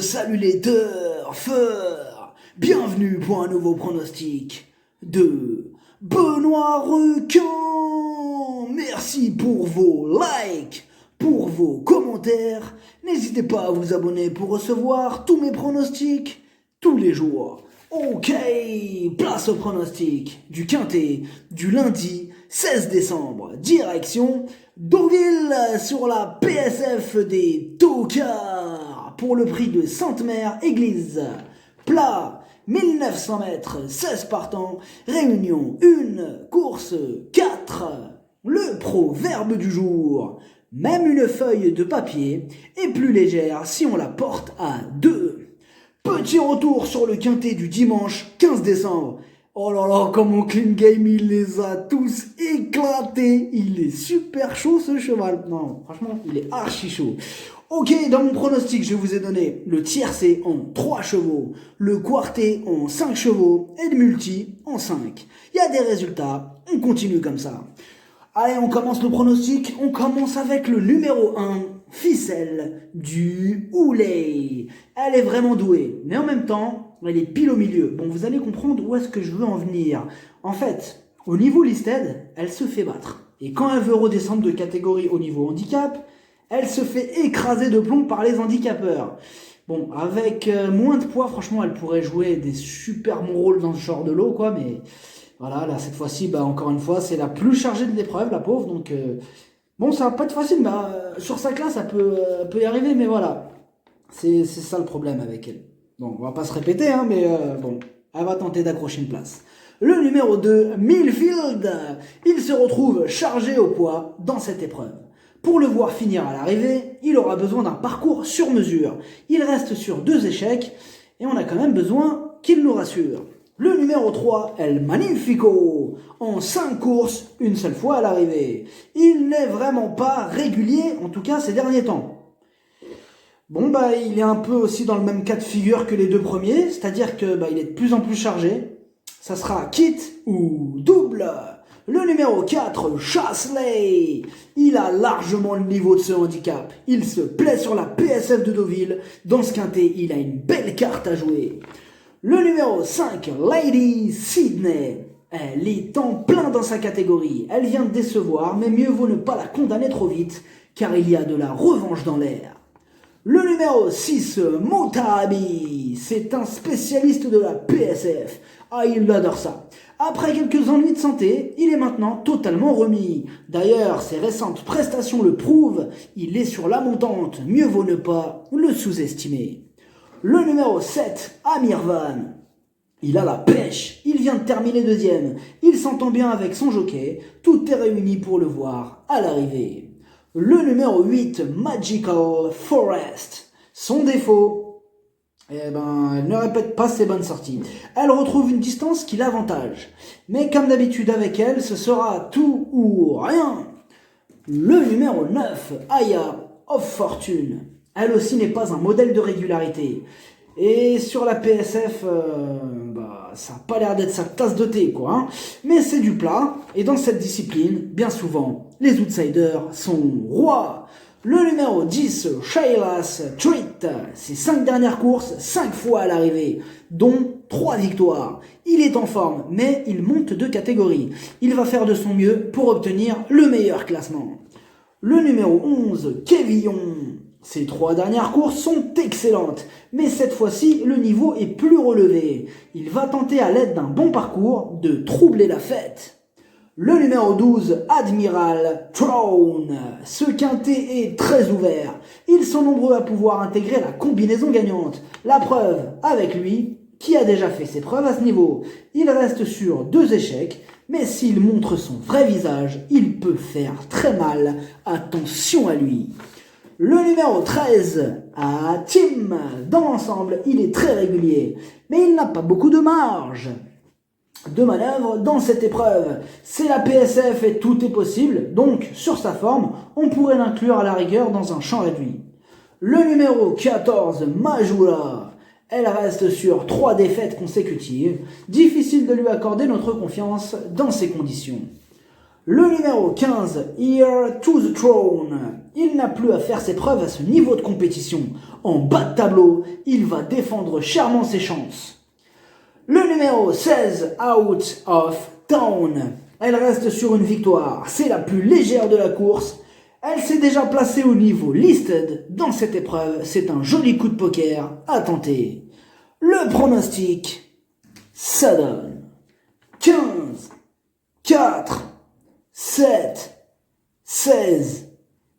salut les turfeurs. Bienvenue pour un nouveau pronostic de Benoît Requin. Merci pour vos likes, pour vos commentaires. N'hésitez pas à vous abonner pour recevoir tous mes pronostics tous les jours. Ok, place au pronostic du Quintet du lundi 16 décembre. Direction Deauville sur la PSF des Tocards pour le prix de Sainte-Mère Église. Plat, 1900 mètres, 16 partants, réunion 1, course 4. Le proverbe du jour: même une feuille de papier est plus légère si on la porte à 2. Petit retour sur le Quintet du dimanche 15 décembre. Oh là là, comme mon clean game, il les a tous éclatés. Il est super chaud ce cheval. Non, franchement, il est archi chaud. Ok, dans mon pronostic, je vous ai donné le tiercé en 3 chevaux, le quartet en 5 chevaux et le multi en 5. Il y a des résultats, on continue comme ça. Allez, on commence le pronostic. On commence avec le numéro 1, Ficelle du Houlet. Elle est vraiment douée, mais en même temps, elle est pile au milieu. Bon, vous allez comprendre où est-ce que je veux en venir. En fait, au niveau listed, elle se fait battre. Et quand elle veut redescendre de catégorie au niveau handicap, elle se fait écraser de plomb par les handicapeurs. Bon, avec moins de poids, franchement, elle pourrait jouer des super bons rôles dans ce genre de lot, quoi, mais voilà, là, cette fois-ci, encore une fois, c'est la plus chargée de l'épreuve, la pauvre, donc bon, ça va pas être facile, mais sur sa classe, ça peut y arriver, mais voilà, c'est ça le problème avec elle. Bon, on va pas se répéter, hein, mais bon, elle va tenter d'accrocher une place. Le numéro 2, Millfield, il se retrouve chargé au poids dans cette épreuve. Pour le voir finir à l'arrivée, il aura besoin d'un parcours sur mesure. Il reste sur 2 échecs, et on a quand même besoin qu'il nous rassure. Le numéro 3, El Magnifico, en 5 courses, une seule fois à l'arrivée. Il n'est vraiment pas régulier, en tout cas ces derniers temps. Bon, il est un peu aussi dans le même cas de figure que les 2 premiers, c'est-à-dire que il est de plus en plus chargé. Ça sera kit ou double. Le numéro 4, Chasselet, il a largement le niveau de ce handicap. Il se plaît sur la PSF de Deauville. Dans ce quintet, il a une belle carte à jouer. Le numéro 5, Lady Sydney, elle est en plein dans sa catégorie. Elle vient de décevoir, mais mieux vaut ne pas la condamner trop vite, car il y a de la revanche dans l'air. Le numéro 6, Motabi, c'est un spécialiste de la PSF. Ah, il adore ça. Après quelques ennuis de santé, il est maintenant totalement remis. D'ailleurs, ses récentes prestations le prouvent, il est sur la montante, mieux vaut ne pas le sous-estimer. Le numéro 7, Amirvan, il a la pêche, il vient de terminer 2e, il s'entend bien avec son jockey, tout est réuni pour le voir à l'arrivée. Le numéro 8, Magical Forest, son défaut, elle ne répète pas ses bonnes sorties. Elle retrouve une distance qui l'avantage. Mais comme d'habitude avec elle, ce sera tout ou rien. Le numéro 9, Aya of Fortune. Elle aussi n'est pas un modèle de régularité. Et sur la PSF, ça n'a pas l'air d'être sa tasse de thé, quoi. Hein. Mais c'est du plat. Et dans cette discipline, bien souvent, les outsiders sont rois. Le numéro 10, Shayla's Treat, ses 5 dernières courses, 5 fois à l'arrivée, dont 3 victoires. Il est en forme, mais il monte de catégorie. Il va faire de son mieux pour obtenir le meilleur classement. Le numéro 11, Kevillon. Ses 3 dernières courses sont excellentes, mais cette fois-ci, le niveau est plus relevé. Il va tenter à l'aide d'un bon parcours de troubler la fête. Le numéro 12, Admiral Throne. Ce quintet est très ouvert. Ils sont nombreux à pouvoir intégrer la combinaison gagnante. La preuve avec lui, qui a déjà fait ses preuves à ce niveau. Il reste sur 2 échecs, mais s'il montre son vrai visage, il peut faire très mal. Attention à lui. Le numéro 13, Tim. Dans l'ensemble, il est très régulier, mais il n'a pas beaucoup de marge de manœuvre dans cette épreuve. C'est la PSF et tout est possible, donc sur sa forme, on pourrait l'inclure à la rigueur dans un champ réduit. Le numéro 14, Majula, elle reste sur 3 défaites consécutives, difficile de lui accorder notre confiance dans ces conditions. Le numéro 15, Heir to the Throne. Il n'a plus à faire ses preuves à ce niveau de compétition. En bas de tableau, il va défendre chèrement ses chances. Le numéro 16, Out of Town. Elle reste sur une victoire. C'est la plus légère de la course. Elle s'est déjà placée au niveau listed dans cette épreuve. C'est un joli coup de poker à tenter. Le pronostic, ça donne 15, 4, 7, 16,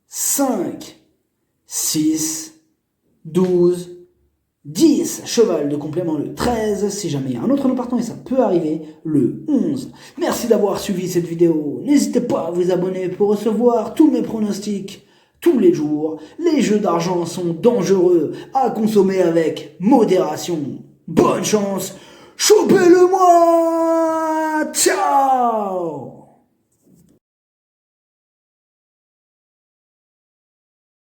5, 6, 12, 10, cheval de complément le 13, si jamais il y a un autre nom partant et ça peut arriver, le 11. Merci d'avoir suivi cette vidéo, n'hésitez pas à vous abonner pour recevoir tous mes pronostics tous les jours. Les jeux d'argent sont dangereux, à consommer avec modération. Bonne chance, chopez-le moi, ciao.